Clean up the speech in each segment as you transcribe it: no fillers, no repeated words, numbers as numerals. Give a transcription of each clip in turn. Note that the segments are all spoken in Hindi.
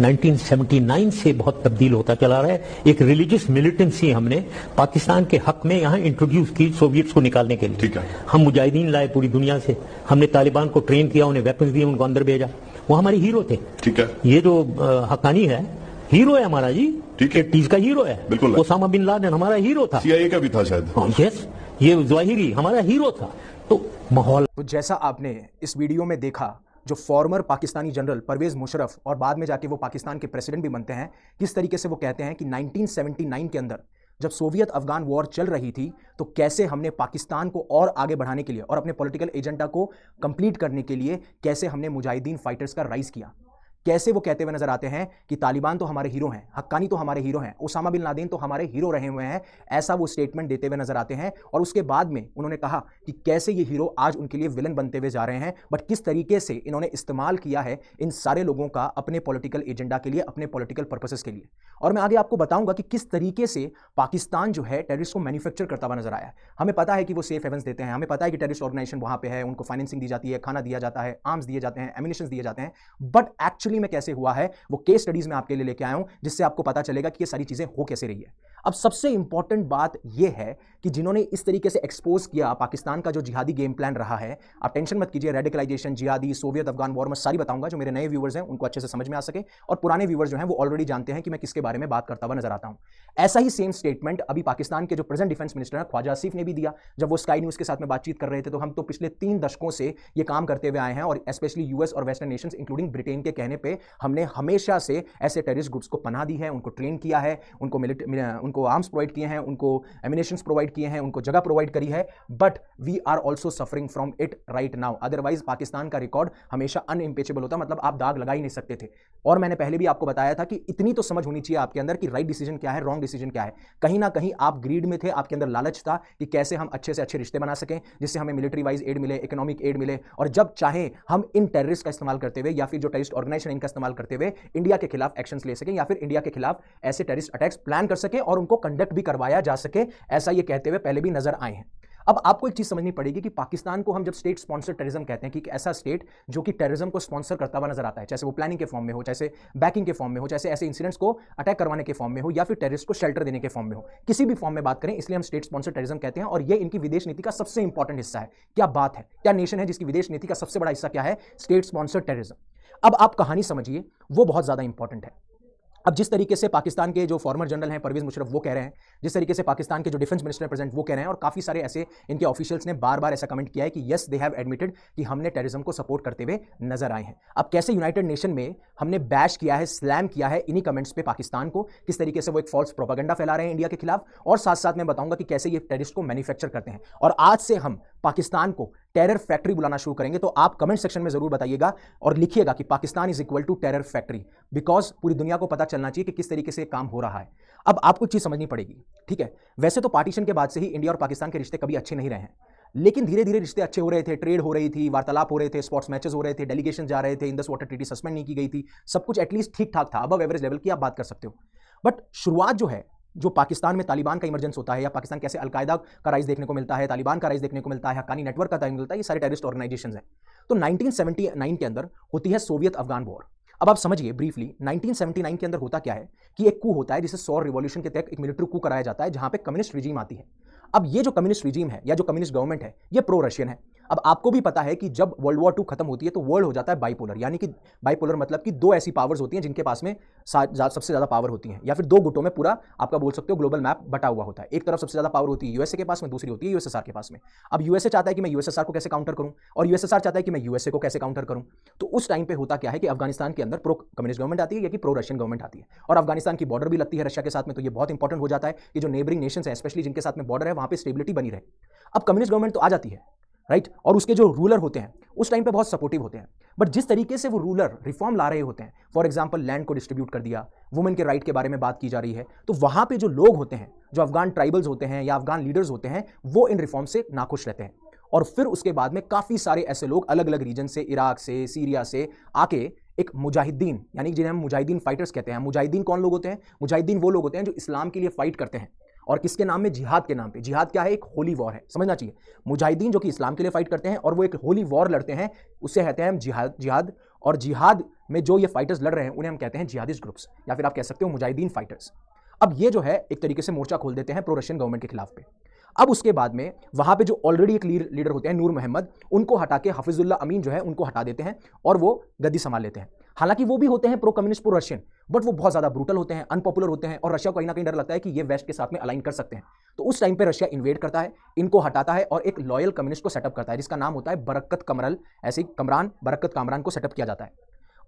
1979 से बहुत तब्दील होता चला रहा है। एक रिलीजियस मिलिटेंसी हमने पाकिस्तान के हक में यहाँ इंट्रोड्यूस की सोवियट्स को निकालने के लिए। ठीक है। हम मुजाहिदीन लाए पूरी दुनिया से, हमने तालिबान को ट्रेन किया, उन्हें वेपन्स दिए, उनको अंदर भेजा। वो हमारे हीरो थे। ठीक है। ये जो हक्कानी है, हीरो है हमारा जी। ठीक है। 80s का हीरो है। बिल्कुल। ओसामा बिन लादेन हमारा हीरो था। CIA का भी था शायद। यस, ये ज़वाहिरी हमारा हीरो था। तो माहौल, तो जैसा आपने इस वीडियो में देखा, जो फॉर्मर पाकिस्तानी जनरल परवेज़ मुशर्रफ और बाद में जाके वो पाकिस्तान के प्रेसिडेंट भी बनते हैं, किस तरीके से वो कहते हैं कि 1979 के अंदर जब सोवियत अफगान वॉर चल रही थी तो कैसे हमने पाकिस्तान को और आगे बढ़ाने के लिए और अपने पॉलिटिकल एजेंडा को कंप्लीट करने के लिए कैसे हमने मुजाहिदीन फाइटर्स का राइज किया। कैसे वो कहते हुए नजर आते हैं कि तालिबान तो हमारे हीरो हैं, हक्कानी तो हमारे हीरो हैं, ओसामा बिन लादेन तो हमारे हीरो रहे हुए हैं, ऐसा वो स्टेटमेंट देते हुए नजर आते हैं। और उसके बाद में उन्होंने कहा कि कैसे ये हीरो आज उनके लिए विलन बनते हुए जा रहे हैं, बट किस तरीके से इन्होंने इस्तेमाल किया है इन सारे लोगों का अपने पॉलिटिकल एजेंडा के लिए, अपने पॉलिटिकल पर्पसेस के लिए। और मैं आगे आपको बताऊंगा कि किस तरीके से पाकिस्तान जो है टेररिस्ट को मैन्युफैक्चर करता हुआ नजर आया है। हमें पता है कि वो सेफ हेवंस देते हैं, हमें पता है कि टेररिस्ट ऑर्गेनाइजेशन वहां पे है, उनको फाइनेंसिंग दी जाती है, खाना दिया जाता है, आर्म्स दिए जाते हैं, एम्युनिशंस दिए जाते हैं, बट एक्चुअली में कैसे हुआ है वो केस स्टडीज में आपके लिए लेके आया हूं, जिससे आपको पता चलेगा कि ये सारी चीजें हो कैसे रही है। अब सबसे इंपॉर्टेंट बात यह है कि जिन्होंने इस तरीके से एक्सपोज किया पाकिस्तान का जो जिहादी गेम प्लान रहा है, आप टेंशन मत कीजिए, रेडिकलाइजेशन, जिहादी, सोवियत अफगान वॉर में सारी बताऊंगा, जो मेरे नए व्यूअर्स हैं उनको अच्छे से समझ में आ सके, और पुराने व्यूअर्स जो हैं वो ऑलरेडी जानते हैं कि मैं किसके बारे में बात करता हुआ नजर आता हूं। ऐसा ही सेम स्टेटमेंट अभी पाकिस्तान के जो प्रेजेंट डिफेंस मिनिस्टर हैं ख्वाजा आसिफ ने भी दिया जब वो स्काई न्यूज के साथ में बातचीत कर रहे थे। तो हम तो पिछले 3 दशकों से ये काम करते हुए आए हैं, और स्पेशली यूएस और वेस्टर्न नेशंस इंक्लूडिंग ब्रिटेन के कहने पे हमने हमेशा से ऐसे टेररिस्ट ग्रुप्स को पनाह दी है, उनको ट्रेन किया है, उनको आर्म्स प्रोवाइड किए हैं, उनको एमिनेशंस प्रोवाइड किए हैं, उनको जगह प्रोवाइड करी है, but we are also suffering from it right now. Otherwise Pakistan का रिकॉर्ड हमेशा अनइम्पेचेबल होता, मतलब आप दाग लगा ही नहीं सकते थे। और मैंने पहले भी आपको बताया था कि इतनी तो समझ होनी चाहिए आपके अंदर कि राइट डिसीजन क्या है, रॉन्ग डिसीजन क्या है। कहीं ना कहीं आप ग्रीड में थे, आपके अंदर लालच था कि कैसे हम अच्छे से अच्छे रिश्ते बना सकें, जिससे हमें मिलिट्री वाइज एड मिले, इकोनॉमिक एड मिले, और जब चाहे हम इन टेररिस्ट का इस्तेमाल करते हुए या फिर जो टेररिस्ट ऑर्गेनाइजेशन इनका इस्तेमाल करते हुए इंडिया के खिलाफ एक्शंस ले सकें, या फिर इंडिया के खिलाफ ऐसे टेररिस्ट अटैक्स प्लान कर सके और उनको कंडक्ट भी करवाया जा सके, ऐसा ये कहते हुए पहले भी नजर आए हैं। अब आपको एक चीज समझनी पड़ेगी कि पाकिस्तान को हम जब स्टेट स्पॉन्सर्ड टेररिज्म कहते हैं कि एक ऐसा स्टेट जो कि टेररिज्म को स्पॉन्सर करता हुआ नजर आता है, चाहे वो प्लानिंग के फॉर्म में हो, चाहे बैकिंग के फॉर्म में हो, चाहे ऐसे इंसिडेंट्स को अटैक करवाने के फॉर्म में हो, या फिर टेररिस्ट को शेल्टर देने के फॉर्म में हो, किसी भी फॉर्म में बात करें, इसलिए हम स्टेट स्पॉन्सर्ड टेररिज्म कहते हैं। और ये इनकी विदेश नीति का सबसे इंपॉर्टेंट हिस्सा है। क्या बात है, क्या नेशन है जिसकी विदेश नीति का सबसे बड़ा हिस्सा क्या है? State sponsored terrorism. अब आप कहानी समझिए, वो बहुत ज्यादा इंपॉर्टेंट है। अब जिस तरीके से पाकिस्तान के जो फॉर्मर जनरल हैं परवेज़ मुशर्रफ वो कह रहे हैं, जिस तरीके से पाकिस्तान के जो डिफेंस मिनिस्टर प्रेजेंट वो कह रहे हैं, और काफ़ी सारे ऐसे इनके ऑफिशियल्स ने बार बार ऐसा कमेंट किया है कि यस दे हैव एडमिटेड कि हमने टेररिज्म को सपोर्ट करते हुए नजर आए हैं। अब कैसे यूनाइटेड नेशन में हमने बैश किया है, स्लैम किया है इन्हीं कमेंट्स पे पाकिस्तान को, किस तरीके से वो एक फॉल्स प्रोपेगेंडा फैला रहे हैं इंडिया के खिलाफ, और साथ साथ मैं बताऊंगा कि कैसे ये टेररिस्ट को मैन्युफैक्चर करते हैं। और आज से हम पाकिस्तान को टेरर फैक्ट्री बुलाना शुरू करेंगे। तो आप कमेंट सेक्शन में जरूर बताइएगा और लिखिएगा कि Pakistan is equal to terror factory, because पूरी दुनिया को पता चलना चाहिए कि किस तरीके से काम हो रहा है। अब आपको एक चीज समझनी पड़ेगी, ठीक है, वैसे तो पार्टीशन के बाद से ही इंडिया और पाकिस्तान के रिश्ते कभी अच्छे नहीं रहे हैं, लेकिन धीरे धीरे रिश्ते अच्छे हो रहे थे, ट्रेड हो रही थी, वार्तालाप हो रहे थे, स्पोर्ट्स मैचेस हो रहे थे, डेलीगेशन जा रहे थे, इंडस वाटर ट्रीटी सस्पेंड नहीं की गई थी, सब कुछ एटलीस्ट ठीक ठाक था, अबव एवरेज लेवल की आप बात कर सकते हो। बट शुरुआत जो है, जो पाकिस्तान में तालिबान का इमरजेंस होता है, या पाकिस्तान कैसे अलकायदा का राइज देखने को मिलता है, तालिबान का राइज देखने को मिलता है, हक्कानी नेटवर्क का राइज मिलता है, ये सारे टेररिस्ट ऑर्गेनाइजेशंस हैं। तो 1979 के अंदर होती है सोवियत अफगान वॉर। अब आप समझिए ब्रीफली 1979 के अंदर होता क्या है कि एक कू होता है जिसे सौर रिवॉल्यूशन के तहत एक मिलिट्री कू कराया जाता है, जहां पे कम्युनिस्ट रिजीम आती है। अब ये जो कम्युनिस्ट रिजीम है या जो कम्युनिस्ट गवर्नमेंट है, ये प्रो रशियन है। अब आपको भी पता है कि जब वर्ल्ड वॉर 2 खत्म होती है तो वर्ल्ड हो जाता है बाइपोलर, यानी कि बाइपोलर मतलब कि दो ऐसी पावर्स होती हैं जिनके पास में सबसे ज्यादा पावर होती है, या फिर दो गुटों में पूरा आपका बोल सकते हो ग्लोबल मैप बटा हुआ होता है। एक तरफ सबसे ज्यादा पावर होती है यूएसए के पास में, दूसरी होती है यूएसएसआर के पास में। अब यूएसए चाहता है कि मैं यूएसएसआर को कैसे काउंटर करूं, और यूएसएसआर चाहता है कि मैं यूएसए को कैसे काउंटर करूं। तो उस टाइम पे होता क्या है कि अफगानिस्तान के अंदर प्रो कम्युनिस्ट गवर्नमेंट आती है या कि प्रो रशियन गवर्नमेंट आती है, और अफगानिस्तान की बॉर्डर भी लगती है रशिया के साथ में। तो ये बहुत इंपॉर्टेंट हो जाता है कि जो नेबरिंग नेशंस है, स्पेशली जिनके साथ में बॉर्डर है, वहां पे स्टेबिलिटी बनी रहे। अब कम्युनिस्ट गवर्नमेंट तो आ जाती है, राइट, और उसके जो रूलर होते हैं उस टाइम पे बहुत सपोर्टिव होते हैं, बट जिस तरीके से वो रूलर रिफॉर्म ला रहे होते हैं, फॉर एग्जांपल लैंड को डिस्ट्रीब्यूट कर दिया, वुमेन के राइट के बारे में बात की जा रही है, तो वहां पे जो लोग होते हैं, जो अफगान ट्राइबल्स होते हैं या अफगान लीडर्स होते हैं, वो इन रिफॉर्म से नाखुश रहते हैं। और फिर उसके बाद में काफी सारे ऐसे लोग अलग अलग रीजन से, इराक से, सीरिया से आके एक मुजाहिदीन, यानी जिन्हें हम मुजाहिदीन फाइटर्स कहते हैं। मुजाहिदीन कौन लोग होते हैं? मुजाहिदीन वो लोग होते हैं जो इस्लाम के लिए फाइट करते हैं, और किसके नाम में? जिहाद के नाम पे। जिहाद क्या है? एक होली वॉर है, समझना चाहिए। मुजाहिदीन जो कि इस्लाम के लिए फाइट करते हैं और वो एक होली वॉर लड़ते हैं, उससे कहते हैं हम जिहाद। और जिहाद में जो ये फाइटर्स लड़ रहे हैं उन्हें हम कहते हैं जिहादिस्ट ग्रुप्स, या फिर आप कह सकते हो मुजाहिदीन फाइटर्स। अब ये जो है एक तरीके से मोर्चा खोल देते हैं प्रो रशियन गवर्नमेंट के खिलाफ पे। अब उसके बाद में वहां पे जो ऑलरेडी एक लीडर होते हैं नूर मोहम्मद, उनको हटा के हफीजुल्लाह अमीन जो है उनको हटा देते हैं और वो गद्दी संभाल लेते हैं। हालांकि वो भी होते हैं pro communist pro Russian, but वो बहुत ज्यादा ब्रूटल होते हैं, अनपॉपुलर होते हैं, और रशिया को कहीं ना कहीं डर लगता है कि ये वेस्ट के साथ में अलाइन कर सकते हैं। तो उस टाइम पे रशिया इन्वेड करता है, इनको हटाता है और एक लॉयल कम्युनिस्ट को सेटअप करता है जिसका नाम होता है बरकत कमरल, ऐसे कमरान बरकत कामरान को सेटअप किया जाता है।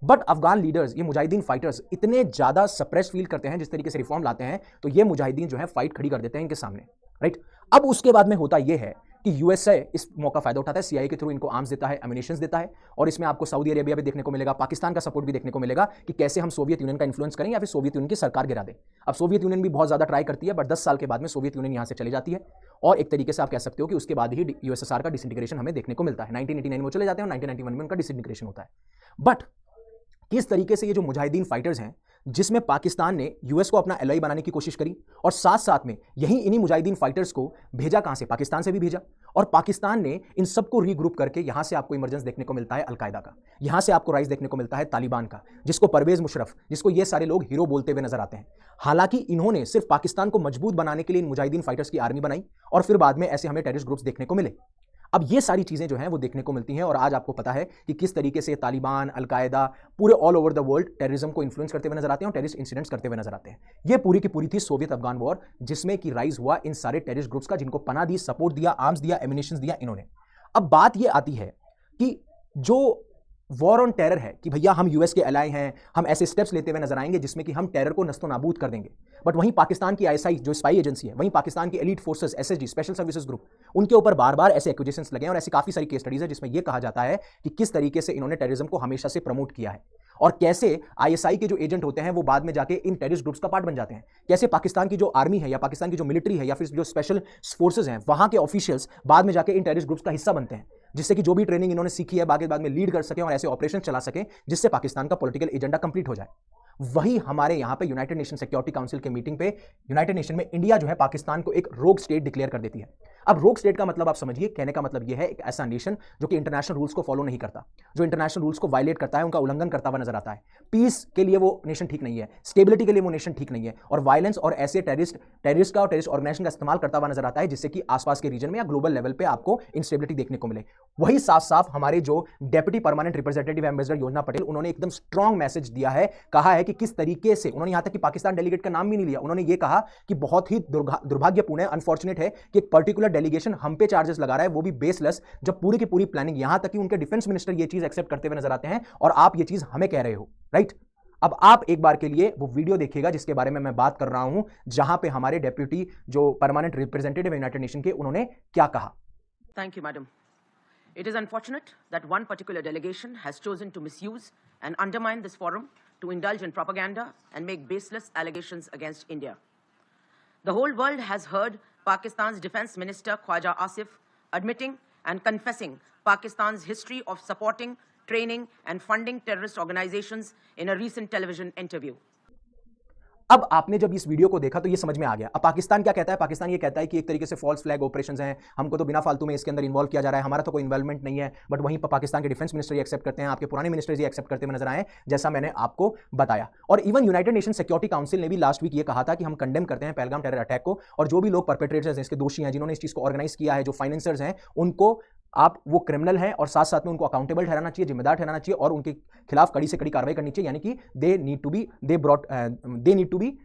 बट अफगान लीडर्स, ये मुजाहिदीन फाइटर्स इतने ज्यादा सप्रेस फील करते हैं जिस तरीके से रिफॉर्म लाते हैं, तो ये मुजाहिदीन जो है फाइट खड़ी कर देते हैं इनके सामने, राइट। अब उसके बाद में होता यह है कि यूएसए इस मौका फायदा उठाता है, सीआईए के थ्रू इनको आर्म्स देता है, एमिनेशंस देता है, और इसमें आपको सऊदी अरेबिया भी देखने को मिलेगा, पाकिस्तान का सपोर्ट भी देखने को मिलेगा कि कैसे हम सोवियत यूनियन का इन्फ्लुएंस करें या फिर सोवियत यूनियन की सरकार गिरा दें। अब सोवियत यूनियन भी बहुत ज्यादा ट्राई करती है, बट 10 साल के बाद में सोवियत यूनियन यहां से चली जाती है, और एक तरीके से आप कह सकते हो कि उसके बाद ही यूएसएसआर का डिसइंटीग्रेशन हमें देखने को मिलता है। 1989 में चले जाते हैं और 1991 में उनका डिसइंटीग्रेशन होता है। बट किस तरीके से ये जो मुजाहिदीन फाइटर्स हैं, जिसमें पाकिस्तान ने यूएस को अपना एलआई बनाने की कोशिश करी, और साथ साथ में यही इन्हीं मुजाहिदीन फाइटर्स को भेजा कहां से, पाकिस्तान से भी भेजा, और पाकिस्तान ने इन सबको रीग्रुप करके यहां से आपको इमरजेंस देखने को मिलता है अलकायदा का, यहां से आपको राइज देखने को मिलता है तालिबान का, जिसको परवेज मुशर्रफ, जिसको ये सारे लोग हीरो बोलते हुए नजर आते हैं। हालांकि इन्होंने सिर्फ पाकिस्तान को मजबूत बनाने के लिए इन मुजाहिदीन फाइटर्स की आर्मी बनाई, और फिर बाद में ऐसे हमें टेररिस्ट ग्रुप्स देखने को मिले। अब ये सारी चीजें जो हैं वो देखने को मिलती हैं, और आज आपको पता है कि किस तरीके से तालिबान, अलकायदा पूरे all over the world terrorism को इन्फ्लुएंस करते हुए नजर आते हैं और टेररिस्ट इंसिडेंट्स करते हुए नजर आते हैं। ये पूरी की पूरी थी सोवियत अफगान वॉर, जिसमें कि राइज हुआ इन सारे टेररिस्ट ग्रुप्स का, जिनको पनाह दी, सपोर्ट दिया, आर्म्स दिया, एमिनेशंस दिया इन्होंने। अब बात ये आती है कि जो वॉर ऑन टेरर है कि भैया हम यूएस के एलाय हैं, हम ऐसे स्टेप्स लेते हुए नजर आएंगे जिसमें कि हम टेरर को नस्तो नाबूद कर देंगे, बट वहीं पाकिस्तान की आईएसआई जो स्पाई एजेंसी है, वहीं पाकिस्तान की elite forces, SSG, special services group, उनके ऊपर बार बार ऐसे एक्यूजेशंस लगे हैं, और ऐसी काफी सारी केस स्टडीज है जिसमें यह कहा जाता है कि किस तरीके से इन्होंने टेररिज्म को हमेशा से प्रमोट किया है, और कैसे आईएसआई के जो एजेंट होते हैं वो बाद में जाके इन टेररिस्ट ग्रुप्स का पार्ट बन जाते हैं। कैसे पाकिस्तान की जो आर्मी है या पाकिस्तान की जो मिलिट्री है या फिर जो स्पेशल फोर्सेज हैं, वहां के ऑफिशियल्स बाद में जाके इन टेररिस्ट ग्रुप्स का हिस्सा बनते हैं, जिससे कि जो भी ट्रेनिंग इन्होंने सीखी है बाद में लीड कर सके और ऐसे ऑपरेशन चला सके जिससे पाकिस्तान का पॉलिटिकल एजेंडा कंप्लीट हो जाए। वही हमारे यहां पे यूनाइटेड नेशन सिक्योरिटी काउंसिल के मीटिंग पे यूनाइटेड नेशन में इंडिया जो है पाकिस्तान को एक रोग स्टेट डिक्लेयर कर देती है। अब रोग स्टेट का मतलब आप समझिए, कहने का मतलब यह है एक ऐसा नेशन जो कि इंटरनेशनल रूल्स को फॉलो नहीं करता, जो इंटरनेशनल रूल्स को वायलेट करता है, उनका उल्लंघन करता हुआ नजर आता है। पीस के लिए वो नेशन ठीक नहीं है, स्टेबिलिटी के लिए वो नेशन ठीक नहीं है, और वायलेंस और ऐसे टेररिस्ट का और टेररिस्ट ऑर्गेनाइजेशन का इस्तेमाल करता हुआ नजर आता है, जिससे कि आसपास के रीजन में या ग्लोबल लेवल पे आपको इंस्टेबिलिटी देखने को मिले। वही साफ साफ हमारे जो डेप्यूटी परमानेंट रिप्रेजेंटेटिव एम्बेसडर योजना पटेल, उन्होंने एकदम स्ट्रॉन्ग मैसेज दिया है, कहा है कि किस तरीके से उन्होंने यहां तक कि पाकिस्तान डेलीगेट का नाम भी नहीं लिया, उन्होंने ये कहा कि बहुत ही दुर्भाग्यपूर्ण है, अनफॉर्चुनेट है कि एक पर्टिकुलर डेलीगेशन हम पे चार्जेस लगा रहा है, वो भी बेसलेस, जब पूरी की पूरी प्लानिंग, यहां तक कि उनके डिफेंस मिनिस्टर ये चीज एक्सेप्ट करते हुए नजर आते हैं, और आप ये चीज हमें कह रहे हो, राइट। अब आप एक बार के लिए वो वीडियो देखिएगा जिसके बारे में मैं बात कर रहा हूं, जहां पे हमारे डेप्यूटी जो परमानेंट रिप्रेजेंटेटिव यूनाइटेड नेशन के, उन्होंने क्या कहा। Thank you madam. It is unfortunate that one particular delegation has chosen to misuse and undermine this forum to indulge in propaganda and make baseless allegations against India. The whole world has heard Pakistan's Defense Minister Khwaja Asif admitting and confessing Pakistan's history of supporting, training and funding terrorist organizations in a recent television interview. अब आपने जब इस वीडियो को देखा तो ये समझ में आ गया। अब पाकिस्तान क्या कहता है, पाकिस्तान ये कहता है कि एक तरीके से फॉल्स फ्लैग ऑपरेशंस हैं, हमको तो बिना फालतू में इसके अंदर इन्वॉल्व किया जा रहा है, हमारा तो कोई इन्वॉल्वमेंट नहीं है। बट वहीं पर पाकिस्तान के डिफेंस मिनिस्टर ये एक्सेप्ट करते हैं, आपके पुराने मिनिस्टर्स ये एक्सेप्ट करते हुए नजर आए, जैसा मैंने आपको बताया। और even United nation security council ने भी लास्ट वीक ये कहा था कि हम कंडेम करते हैं पहलगाम टेरर अटैक को, और जो भी लोग परपेट्रेटर्स हैं, इसके दोषी हैं, जिन्होंने इस चीज को ऑर्गेनाइज किया है, जो फाइनेंसर्स हैं, उनको आप वो क्रिमिनल हैं और साथ साथ में उनको अकाउंटेबल ठहराना चाहिए, जिम्मेदार ठहराना चाहिए, और उनके खिलाफ कड़ी से कड़ी कार्रवाई करनी चाहिए, यानी कि they need to be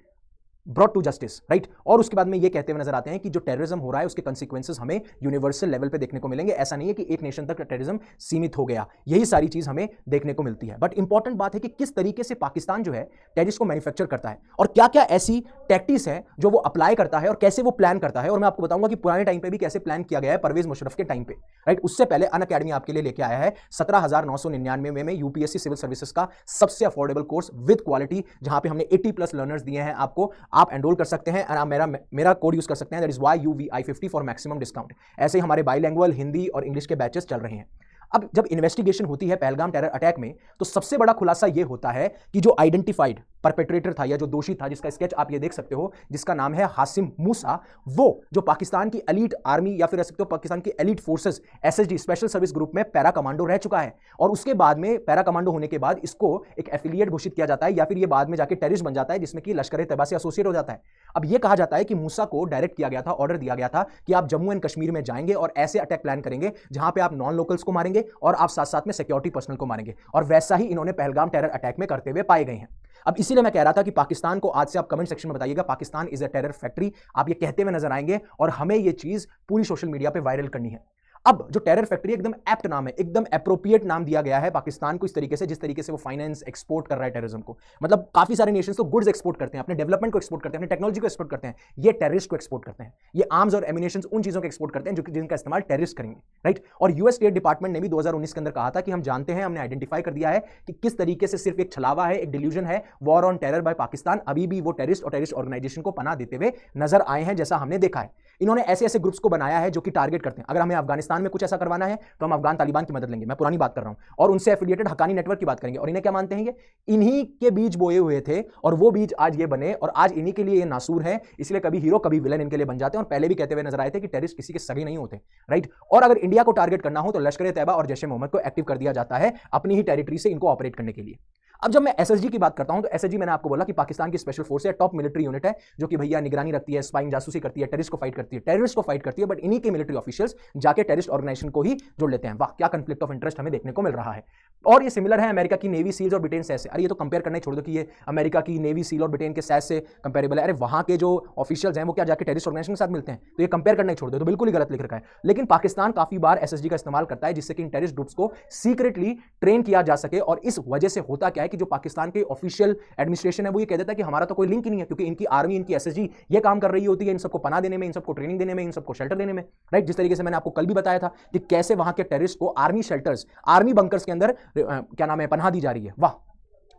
brought to justice, right. और उसके बाद में ये कहते हुए नजर आते हैं कि जो टेररिज्म हो रहा है उसके कंसिक्वेंसेस हमें यूनिवर्सल लेवल पे देखने को मिलेंगे। ऐसा नहीं है कि एक नेशन तक टेररिज्म सीमित हो गया, यही सारी चीज हमें देखने को मिलती है। बट इंपॉर्टेंट बात है कि किस तरीके से पाकिस्तान जो है टेररिस्ट को मैन्युफैक्चर करता है, और क्या क्या ऐसी टैक्टिक्स है जो वो अप्लाई करता है, और कैसे वो प्लान करता है। और मैं आपको बताऊंगा कि पुराने टाइम पे भी कैसे प्लान किया गया है परवेज मुशर्रफ के टाइम पे, राइट। उससे पहले अन अकेडमी आपके लिए लेके आया है 17,999 में यूपीएससी सिविल सर्विसेज का सबसे अफोर्डेबल कोर्स विद क्वालिटी, जहां पे हमने 80+ लर्नर्स दिए हैं आपको, आप एनरोल कर सकते हैं। आप मेरा कोड यूज कर सकते हैं, that is YUVI50 for maximum discount. ऐसे ही हमारे बाइलिंगुअल हिंदी और इंग्लिश के बैचेस चल रहे हैं। अब जब इन्वेस्टिगेशन होती है पहलगाम टेरर अटैक में, तो सबसे बड़ा खुलासा यह होता है कि जो आइडेंटिफाइड परपेट्रेटर था या जो दोषी था, जिसका स्केच आप ये देख सकते हो, जिसका नाम है हासिम मूसा, वो जो पाकिस्तान की एलीट आर्मी या फिर सकते हो पाकिस्तान की elite forces SSG special service group में पैरा कमांडो रह चुका है। और उसके बाद में पैरा कमांडो होने के बाद इसको एक एफिलिएट घोषित किया जाता है या फिर ये बाद में जाके टेररिस्ट बन जाता है, जिसमें कि लश्कर ए तैयबा से एसोसिएट हो जाता है। अब ये कहा जाता है कि मूसा को डायरेक्ट किया गया था, ऑर्डर दिया गया था कि आप जम्मू एंड कश्मीर में जाएंगे और ऐसे अटैक प्लान करेंगे जहां पे आप नॉन लोकल्स को मारेंगे और आप साथ साथ में सिक्योरिटी पर्सनल को मारेंगे। और वैसा ही इन्होंने पहलगाम टेरर अटैक में करते हुए पाए गए हैं। अब इसीलिए मैं कह रहा था कि पाकिस्तान को आज से आप कमेंट सेक्शन में बताइएगा Pakistan is a terror factory, आप ये कहते हुए नजर आएंगे और हमें ये चीज पूरी सोशल मीडिया पे वायरल करनी है। अब जो टेरर फैक्ट्री एकदम एप्ट नाम है, एकदम एप्रोप्रिएट नाम दिया गया है पाकिस्तान को इस तरीके से, जिस तरीके से वो फाइनेंस एक्सपोर्ट कर रहा है टेररिज्म को। मतलब काफी सारे नेशंस तो गुड्स एक्सपोर्ट करते हैं, अपने डेवलपमेंट को एक्सपोर्ट करते हैं, अपने टेक्नोलॉजी को एक्सपोर्ट करते हैं, ये टेररिस्ट को एक्सपोर्ट करते हैं। ये आर्म्स और एमिनेशंस उन चीजों को एक्सपोर्ट करते हैं जो जिनका इस्तेमाल टेररिस्ट करेंगे, राइट। और यूएस स्टेट डिपार्टमेंट ने भी 2019 के अंदर कहा था कि हम जानते हैं, हमने आइडेंटिफाई कर दिया है कि किस तरीके से सिर्फ एक छलावा है, एक डिल्यूजन है, war on terror by Pakistan, अभी भी वो टेररिस्ट और टेररिस्ट ऑर्गेनाइजेशन को पनाह देते हुए नजर आए हैं, जैसा हमने देखा है। इन्होंने ऐसे ऐसे ग्रुप्स को बनाया है जो कि टारगेट करते हैं। अगर हमें अफगानिस्तान में कुछ ऐसा करवाना है तो हम अफगान तालिबान की मदद लेंगे, मैं पुरानी बात कर रहा हूं, और उनसे एफिलिएटेड हक्कानी नेटवर्क की बात करेंगे। और इन्हें क्या मानते हैं, ये इन्हीं के बीज बोए हुए थे और वो बीज आज ये बने और आज इन्हीं के लिए ये नासूर है, इसलिए कभी हीरो कभी विलन इनके लिए बन जाते हैं। और पहले भी कहते हुए नजर आए थे कि टेररिस्ट किसी के सगे नहीं होते, राइट। और अगर इंडिया को टारगेट करना हो तो लश्कर ए तैयबा और जैश ए मोहम्मद को एक्टिव कर दिया जाता है अपनी ही टेरिटरी से इनको ऑपरेट करने के लिए। अब जब मैं एसएसजी की बात करता हूं तो एसएसजी मैंने आपको बोला कि पाकिस्तान की स्पेशल फोर्स है, टॉप मिलिट्री यूनिट है, जो कि भैया निगरानी रखती है, स्पाइंग जासूसी करती है, टेररिस्ट को फाइट करती है, टेररिस्ट को फाइट करती है, बट इन्हीं के मिलिट्री ऑफिशियल्स जाके टेररिस्ट ऑर्गेनाइजेशन को ही जोड़ लेते हैं। वाह, क्या कॉन्फ्लिक्ट ऑफ इंटरेस्ट हमें देखने को मिल रहा है। और ये सिमिलर है अमेरिका की नेवी सील्स और ब्रिटेन सैस से। अरे ये तो कंपेयर करना ही छोड़ दो कि ये अमेरिका की नेवी सील और ब्रिटेन के सैस से कंपेरेबल है। अरे वहां के जो ऑफिशियल्स हैं वो क्या जाके टेररिस्ट ऑर्गेनाइजेशन के साथ मिलते हैं? तो ये कंपेयर करना ही छोड़ दो, तो बिल्कुल ही गलत लिख रखा है। लेकिन पाकिस्तान काफी बार एसएसजी का इस्तेमाल करता है जिससे कि इन टेररिस्ट ग्रुप्स को सीक्रेटली ट्रेन किया जा सके। और इस वजह से होता क्या है कि जो पाकिस्तान के ऑफिशियल एडमिनिस्ट्रेशन है वो ये कह देता है कि हमारा तो कोई लिंक ही नहीं है, क्योंकि इनकी आर्मी, इनकी एसएसजी ये काम कर रही होती है इन सबको पनाह देने में, इन सबको ट्रेनिंग देने में, इन सबको शेल्टर देने में, राइट। जिस तरीके से मैंने आपको कल भी बताया था कि कैसे वहां के टेररिस्ट को आर्मी शेल्टर्स, आर्मी बंकर्स के अंदर क्या नाम है, पनाह दी जा रही है। वाह,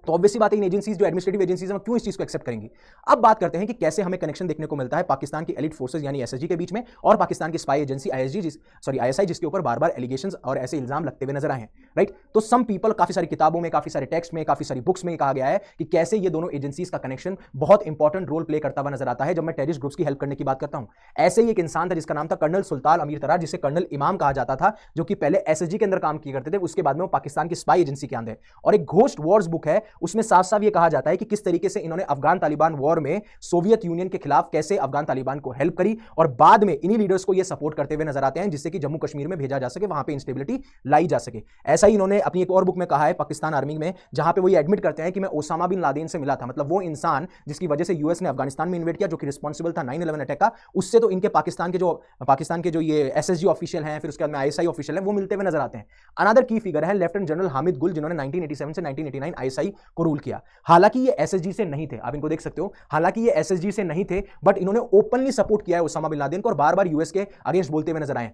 तो ऑब्वियसली बात है इन एजेंसीज, जो एडमिनिस्ट्रेटिव एजेंसीज हैं, क्यों इस चीज को एक्सेप्ट करेंगी। अब बात करते हैं कि कैसे हमें कनेक्शन देखने को मिलता है पाकिस्तान की एलिट फोर्सेस यानी एसएसजी के बीच में और पाकिस्तान की स्पाई एजेंसी आईएसआई, जिसके ऊपर बार बार एलिगेशंस और ऐसे इल्जाम लगते हुए नजर आए हैं, राइट। तो सम पीपल, काफी सारी किताबों में, काफी सारे टेक्स्ट में, काफी सारी बुक्स में कहा गया है कि कैसे ये दोनों एजेंसीज का कनेक्शन बहुत इंपॉर्टेंट रोल प्ले करता हुआ नजर आता है जब मैं टेररिस्ट ग्रुप्स की हेल्प करने की बात करता हूं। ऐसे ही एक इंसान था जिसका नाम था कर्नल सुल्तान अमीर तरार, जिसे कर्नल इमाम कहा जाता था, जो कि पहले एसएसजी के अंदर काम किया करते थे, उसके बाद में वो पाकिस्तान की स्पाई एजेंसी के अंदर। और एक घोस्ट वॉर्स बुक है, उसमें साफ साफ कहा जाता है कि किस तरीके से इन्होंने अफगान तालिबान वॉर में सोवियत यूनियन के खिलाफ कैसे अफगान तालिबान को हेल्प करी और बाद में इन्हीं लीडर्स को यह सपोर्ट करते हुए नजर आते हैं जिससे कि जम्मू कश्मीर में भेजा जा सके, वहां पे इंस्टेबिलिटी लाई जा सके। ऐसा ही इन्होंने अपनी एक और बुक में कहा है पाकिस्तान आर्मी में, जहां पे वो ये एडमिट करते हैं कि मैं ओसामा बिन लादेन से मिला था, मतलब वो इंसान जिसकी वजह से यूएस ने अफगानिस्तान में इन्वेड किया, जो कि रिस्पॉन्सिबल था 9/11 अटैक का। उससे तो इनके पाकिस्तान के जो ये एसएसजी ऑफिशियल हैं, फिर उसके बाद में आईएसआई ऑफिशियल हैं, वो मिलते हुए नजर आते हैं। अनदर की फिगर है लेफ्टिनेंट जनरल हामिद गुल, जिन्होंने 1987 से 1989 आईएसआई को रूल किया। हालांकि ये एसएसजी से नहीं थे, आप इनको देख सकते हो, हालांकि ये एसएसजी से नहीं थे, बट इन्होंने ओपनली सपोर्ट किया है ओसामा बिन लादेन को और बार बार यूएस के अगेंस्ट बोलते हुए नजर आए।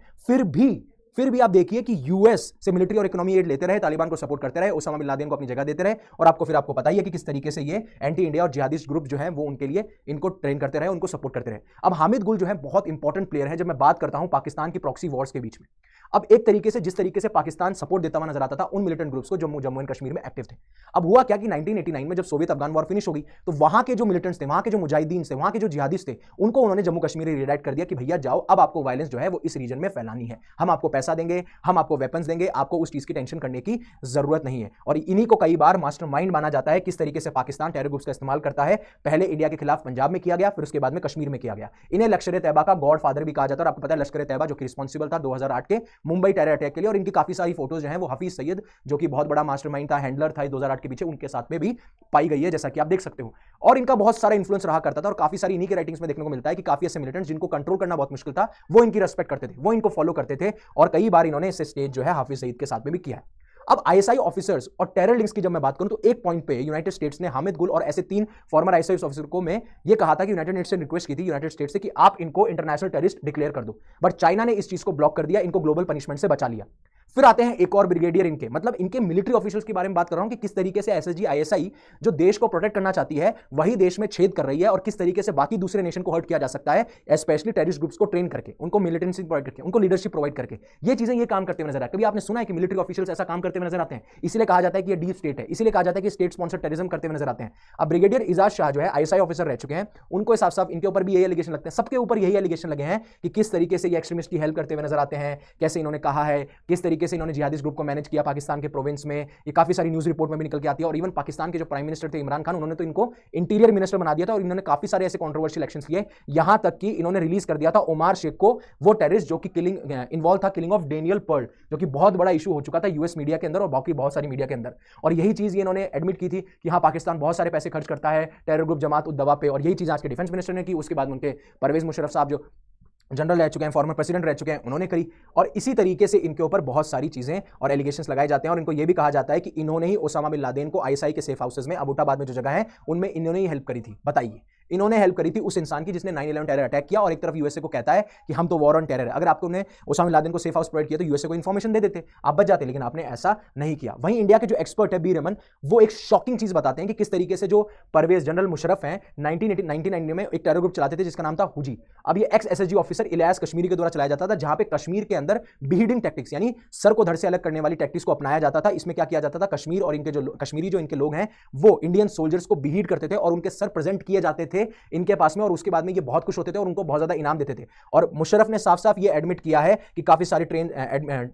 फिर भी आप देखिए कि यूएस से मिलिट्री और इकोनॉमी एड लेते रहे, तालिबान को सपोर्ट करते रहे, ओसामा बिन लादेन को अपनी जगह देते रहे, और आपको पता ही है कि किस तरीके से ये एंटी इंडिया और जिहादिस्ट ग्रुप जो है वो उनके लिए इनको ट्रेन करते रहे, उनको सपोर्ट करते रहे। अब हामिद गुल जो है बहुत इंपॉर्टेंट प्लेयर है जब मैं बात करता हूं पाकिस्तान की प्रॉक्सी वॉर्स के बीच में। अब एक तरीके से जिस तरीके से पाकिस्तान सपोर्ट देता हुआ नजर आता था उन मिलिटेंट ग्रुप्स को जम्मू एंड कश्मीर में एक्टिव थे। अब हुआ क्या कि 1989 में जब सोवियत अफगान वॉर फिनिश हो गई तो वहां के जो मिलिटेंट्स थे, वहां के जो मुजाहिदीन थे, वहां के जो जिहादिस्ट थे, उनको उन्होंने जम्मू कश्मीर रिडायरेक्ट कर दिया कि भैया जाओ, अब आपको वायलेंस जो है वो इस रीजन में फैलानी है, हम आपको पैसा देंगे, हम आपको वेपन्स देंगे, आपको उस चीज की टेंशन करने की जरूरत नहीं है। और इन्हीं को कई बार मास्टरमाइंड माना जाता है किस तरीके से पाकिस्तान टेरर ग्रुप्स का इस्तेमाल करता है। पहले इंडिया के खिलाफ पंजाब में किया गया, फिर उसके बाद में कश्मीर में किया गया। इन्हें लश्कर ए तैयबा का गॉड फादर भी कहा जाता है। और आपको पता है लश्कर ए तैयबा जो कि रिस्पॉन्सिबल था 2008 के मुंबई टेरर अटैक के लिए, और इनकी काफी सारी फोटोज जो हैं वो हफीज सैयद जो कि बहुत बड़ा मास्टरमाइंड था, हैंडलर था 2008 के पीछे, उनके साथ में भी पाई गई है, जैसा कि आप देख सकते हो। और इनका बहुत सारा इन्फ्लुएंस रहा करता था और काफी सारी इन्हीं के राइटिंग्स में देखने को मिलता है कि काफी ऐसे मिलिटेंट्स जिनको कंट्रोल करना बहुत मुश्किल था वो इनकी रेस्पेक्ट करते थे, वो इनको फॉलो करते थे, और कई बार इन्होंने इसे स्टेज जो है हाफिज सईद के साथ में भी किया है। अब आईएसआई ऑफिसर्स और टेरर लिंक्स की जब मैं बात करूं तो एक पॉइंट पे यूनाइटेड स्टेट्स ने हामिद गुल और ऐसे 3 फॉर्मर आईएसआई ऑफिसर को मैं ये कहा था कि यूनाइटेड नेशंस से रिक्वेस्ट की थी यूनाइटेड स्टेट्स से कि आप इनको इंटरनेशनल टेररिस्ट डिक्लेयर कर दो, बट चाइना ने इस चीज को ब्लॉक कर दिया, इनको ग्लोबल पनिशमेंट से बचा लिया। फिर आते हैं एक और ब्रिगेडियर इनके, मतलब इनके मिलिट्री ऑफिशियल्स के बारे में बात कर रहा हूं कि किस तरीके से एसएसजी आईएसआई जो देश को प्रोटेक्ट करना चाहती है वही देश में छेद कर रही है और किस तरीके से बाकी दूसरे नेशन को हर्ट किया जा सकता है, स्पेशली टेररिस्ट ग्रुप्स को ट्रेन करके, उनको मिलिटेंसी प्रोवाइड करके, उनको लीडरशिप प्रोवाइड करके। ये चीजें ये काम करते हुए नजर आए। कभी आपने सुना है कि मिलिट्री ऑफिशियल्स ऐसा काम करते हुए नजर आते हैं? इसलिए कहा जाता है कि ये डीप स्टेट है, इसलिए कहा जाता है कि स्टेट स्पॉन्सर्ड टेररिज्म करते हुए नजर आते हैं। अब ब्रिगेडियर इजाज शाह जो है आईएसआई ऑफिसर रह चुके हैं, उनको साफ साफ इनके ऊपर भी यही एलिगेशन लगते हैं, सबके ऊपर यही एलिगेशन लगे हैं कि किस तरीके से ये एक्सट्रीमिस्ट की हेल्प करते हुए नजर आते हैं, कैसे इन्होंने कहा है, किस तरीके से इन्होंने जिहादिस्ट ग्रुप को मैनेज किया पाकिस्तान के प्रोविंस में। ये काफी सारी न्यूज रिपोर्ट में भी निकल के आती है। और इवन पाकिस्तान के जो प्राइम मिनिस्टर थे इमरान खान, उन्होंने तो इनको इंटीरियर मिनिस्टर बना दिया था और इन्होंने काफी सारे ऐसे कंट्रोवर्शियल एक्शंस लिए, यहां तक कि इन्होंने रिलीज कर दिया था ओमार शेख को, वो टेररिस्ट जो कि किलिंग इन्वॉल्व था, किलिंग ऑफ डेनियल पर्ल, जो कि बहुत बड़ा इशू हो चुका था यूएस मीडिया के अंदर और बाकी बहुत सारी मीडिया के अंदर। और यही चीज ये इन्होंने एडमिट की थी कि हाँ पाकिस्तान बहुत सारे पैसे खर्च करता है टेरर ग्रुप जमात उद दवा पे, और यही चीज आज के डिफेंस मिनिस्टर ने की। उसके बाद उनके परवेज मुशर्रफ साहब जो जनरल रह चुके हैं, फॉर्मर प्रेसिडेंट रह चुके हैं, उन्होंने करी। और इसी तरीके से इनके ऊपर बहुत सारी चीजें और एलिगेशंस लगाए जाते हैं और इनको यह भी कहा जाता है कि इन्होंने ही ओसामा बिन लादेन को आईएसआई के सेफ हाउसेस में अबुटाबाद में जो जगह है उनमें इन्होंने ही हेल्प करी थी। बताइए, इन्होंने हेल्प करी थी उस इंसान की जिसने 9/11 टेरर अटैक किया, और एक तरफ यूएसए को कहता है कि हम तो वॉर ऑन टेरर है। अगर आपको ने ओसामा बिन लादेन को सेफ हाउस प्रोवाइड किया तो यूएसए को इंफॉर्मेशन दे देते, आप बच जाते, लेकिन आपने ऐसा नहीं किया। वहीं इंडिया के जो एक्सपर्ट है बी रमन, वो एक शॉकिंग चीज बताते हैं कि किस तरीके से जो परवेज जनरल मुशर्रफ हैं 1990 में एक टेरर ग्रुप चलाते थे जिसका नाम था हुजी। अब ये x SSG officer Ilyas Kashmiri के द्वारा चलाया जाता था, जहां पे कश्मीर के अंदर बीहिडिंग टैक्टिक्स यानी सर को धड़ से अलग करने वाली टैक्टिक्स को अपनाया जाता था। इसमें क्या किया जाता था, कश्मीर और इनके जो कश्मीरी जो इनके लोग हैं वो इंडियन सोल्जर्स को बीहिड करते थे और उनके सर प्रेजेंट किए जाते थे इनके पास में, और उसके बाद में ये बहुत खुश होते थे और उनको बहुत ज्यादा इनाम देते थे। और मुशर्रफ ने साफ साफ ये एडमिट किया है कि काफी सारे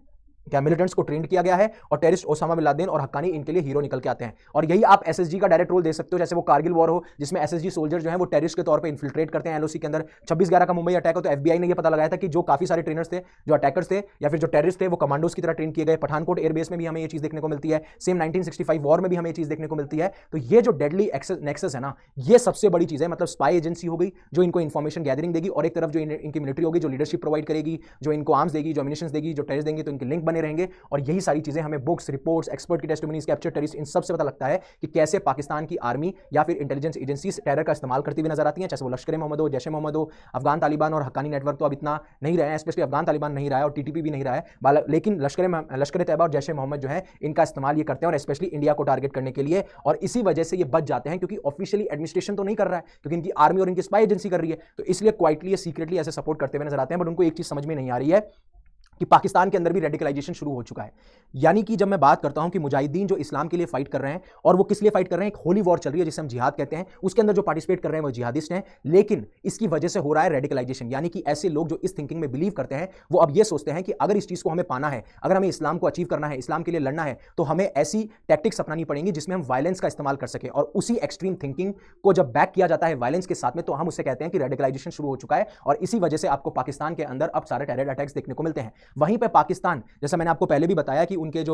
मिलिटेंट्स को ट्रेन किया गया है और टेररिस्ट ओसामा बिन लादेन और हक्कानी इनके लिए हीरो निकल के आते हैं। और यही आप एसएसजी का डायरेक्ट रोल दे सकते हो, जैसे वो कारगिल वॉर हो जिसमें एसएसजी सोल्जर जो है वो टेररिस्ट के तौर पे इन्फिल्ट्रेट करते हैं एलओसी के अंदर। 26/11 का मुंबई अटैक हो तो एफबीआई ने ये पता लगाया था कि जो काफी सारे ट्रेनर्स थे, जो अटैकर्स थे या फिर जो टेररिस्ट थे, वो कमांडोज की तरह ट्रेन किए गए। पठानकोट एयरबेस में भी हमें ये चीज देखने को मिलती है, सेम 1965 वॉर में भी हमें ये चीज देखने को मिलती है। तो ये जो डेडली नेक्सस है ना, ये सबसे बड़ी चीज है। मतलब स्पाई एजेंसी हो गई जो इनको इन्फॉर्मेशन गैदरिंग देगी, और एक तरफ जो इनकी मिलिट्री होगी जो लीडरशिप प्रोवाइड करेगी, जो इनको आर्म्स देगी, जो एमिनिशंस देगी, जो टेररिस्ट देंगे, तो इनके लिंक बने रहेंगे। और यही सारी चीजें हमें बुक्स, रिपोर्ट्स, एक्सपर्ट की टेस्टिमनीज, कैप्चर टेररिस्ट, इन सब से पता लगता है कि कैसे पाकिस्तान की आर्मी या फिर इंटेलिजेंस एजेंसीज टेरर का इस्तेमाल करती हुई नजर आती हैं, चाहे वो लश्कर मोहम्मद हो, जैश ए मोहम्मद हो, अफगान तालिबान और हक्कानी नेटवर्क तो अब इतना नहीं रहे हैं, स्पेशली अफगान तालिबान नहीं रहा है और टीटीपी भी नहीं रहा है, लेकिन लश्कर तैयबा और जैश ए मोहम्मद जो है इनका इस्तेमाल ये करते हैं, और स्पेशली इंडिया को टारगेट करने के लिए। और इसी वजह से ये बच जाते हैं क्योंकि ऑफिशियली एडमिनिस्ट्रेशन तो नहीं कर रहा है, क्योंकि इनकी आर्मी और इनकी स्पाई एजेंसी कर रही है, तो इसलिए क्वाइटली सीक्रेटली ऐसे सपोर्ट करते हुए नजर आते हैं। बट उनको एक चीज समझ में नहीं आ रही है कि पाकिस्तान के अंदर भी रेडिकलाइजेशन शुरू हो चुका है। यानी कि जब मैं बात करता हूं कि मुजाहिदीन जो इस्लाम के लिए फाइट कर रहे हैं, और वो किस लिए फाइट कर रहे हैं, एक होली वॉर चल रही है जिसे हम जिहाद कहते हैं, उसके अंदर जो पार्टिसिपेट कर रहे हैं वो जिहादिस्ट हैं, लेकिन इसकी वजह से हो रहा है रेडिकलाइजेशन। यानी कि ऐसे लोग जो इस थिंकिंग में बिलीव करते हैं वो अब ये सोचते हैं कि अगर इस चीज को हमें पाना है, अगर हमें इस्लाम को अचीव करना है, इस्लाम के लिए लड़ना है, तो हमें ऐसी टैक्टिक्स अपनानी पड़ेंगी जिसमें हम वायलेंस का इस्तेमाल कर सके। और उसी एक्सट्रीम थिंकिंग को जब बैक किया जाता है वायलेंस के साथ में, तो हम उसे कहते हैं कि रेडिकलाइजेशन शुरू हो चुका है। और इसी वजह से आपको पाकिस्तान के अंदर अब सारे टेरर अटैक्स देखने को मिलते हैं। वहीं पर पाकिस्तान, जैसा मैंने आपको पहले भी बताया कि उनके जो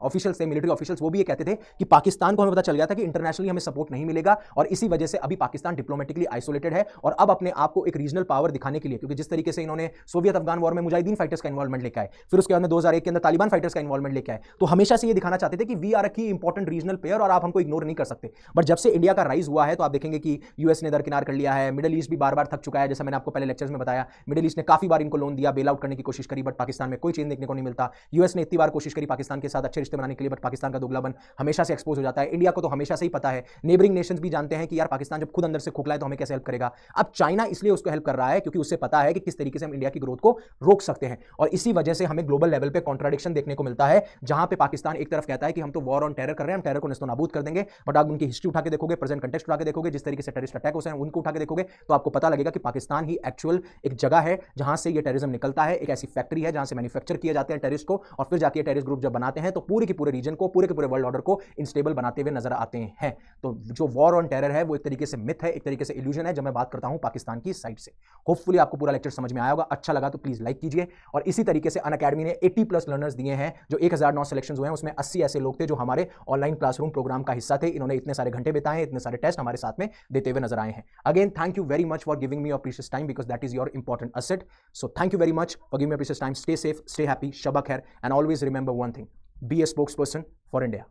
ऑफिशियल्स थे, मिलिट्री ऑफिशियल्स, वो भी ये कहते थे कि पाकिस्तान को हमें पता चल गया था कि इंटरनेशनली हमें सपोर्ट नहीं मिलेगा, और इसी वजह से अभी पाकिस्तान डिप्लोमेटिकली आइसोलेटेड है और अब अपने आप को एक रीजनल पावर दिखाने के लिए, क्योंकि जिस तरीके से इन्होंने सोवियत अफगान वॉर में मुजाहिदीन फाइटर्स का इन्वॉल्वमेंट लेकर आए, फिर उसके बाद में 2001 के अंदर तालिबान फाइटर्स का इन्वॉल्वमेंट लेकर आए, तो हमेशा से ये दिखाना चाहते थे कि वी आर अ की इंपॉर्टेंट रीजनल प्लेयर और आप हमको इग्नोर नहीं कर सकते। बट जब से इंडिया का राइज हुआ है तो आप देखेंगे कि यूएस ने दरकिनार कर लिया है, मिडिल ईस्ट भी बार बार थक चुका है। जैसा मैंने आपको पहले लेक्चर्स में बताया, मिडिल ईस्ट ने काफी बार इनको लोन दिया, बेल आउट करने की कोशिश करी, बट पाकिस्तान में कोई चेंज देखने को नहीं मिलता। यूएस ने इतनी बार कोशिश करी पाकिस्तान के साथ अच्छे रिश्ते बनाने के लिए, बट पाकिस्तान का दोगलापन हमेशा से एक्सपोज हो जाता है। इंडिया को तो हमेशा से ही पता है, नेबरिंग नेशंस भी जानते हैं कि यार पाकिस्तान जब खुद अंदर से खोखला है तो हमें कैसे हेल्प करेगा। अब चाइना इसलिए उसको हेल्प कर रहा है क्योंकि उससे पता है कि किस तरीके से हम इंडिया की ग्रोथ को रोक सकते हैं, और इसी वजह से हमें ग्लोबल लेवल पे कॉन्ट्राडिक्शन देखने को मिलता है, जहां पे पाकिस्तान एक तरफ कहता है कि हम तो वॉर ऑन टेरर कर रहे हैं, हम टेरर को नेस्तनाबूद कर देंगे, बट आप उनकी हिस्ट्री उठा के देखोगे, प्रेजेंट कंटेक्स्ट उठा के देखोगे, जिस तरीके से टेररिस्ट अटैक होते हैं उनको उठा के देखोगे, तो आपको पता लगेगा कि पाकिस्तान ही एक्चुअल एक जगह है जहां से ये टेररिज्म निकलता है, एक ऐसी फैक्ट्री है जहां से मैन्युफैक्चर किए जाते हैं टेररिस्ट को, और फिर जाके टेररिस्ट ग्रुप जब बनाते हैं तो पूरे के पूरे रीजन को, पूरे के पूरे वर्ल्ड ऑर्डर को इनस्टेबल बनाते हुए नजर आते हैं। तो जो वॉर ऑन टेरर है वो एक तरीके से मिथ है, एक तरीके से इल्यूजन है, जब मैं बात करता हूं पाकिस्तान की साइड से। होपफुली आपको पूरा लेक्चर समझ में आया होगा, अच्छा लगा तो प्लीज लाइक कीजिए। और इसी तरीके से अनअकैडमी ने 80+ लर्नर्स दिए हैं, जो 1009 सिलेक्शन हुए हैं, उसमें 80 ऐसे लोग थे जो हमारे ऑनलाइन क्लासरूम प्रोग्राम का हिस्सा थे। इन्होंने इतने सारे घंटे बिताए हैं, इतने सारे टेस्ट हमारे साथ में देते हुए नजर आए हैं। Again thank you very much for giving me your precious time, because that is your important asset. So thank you very much for giving me your precious time. Stay safe, stay happy, शब खैर, and always remember one thing, be a spokesperson for India.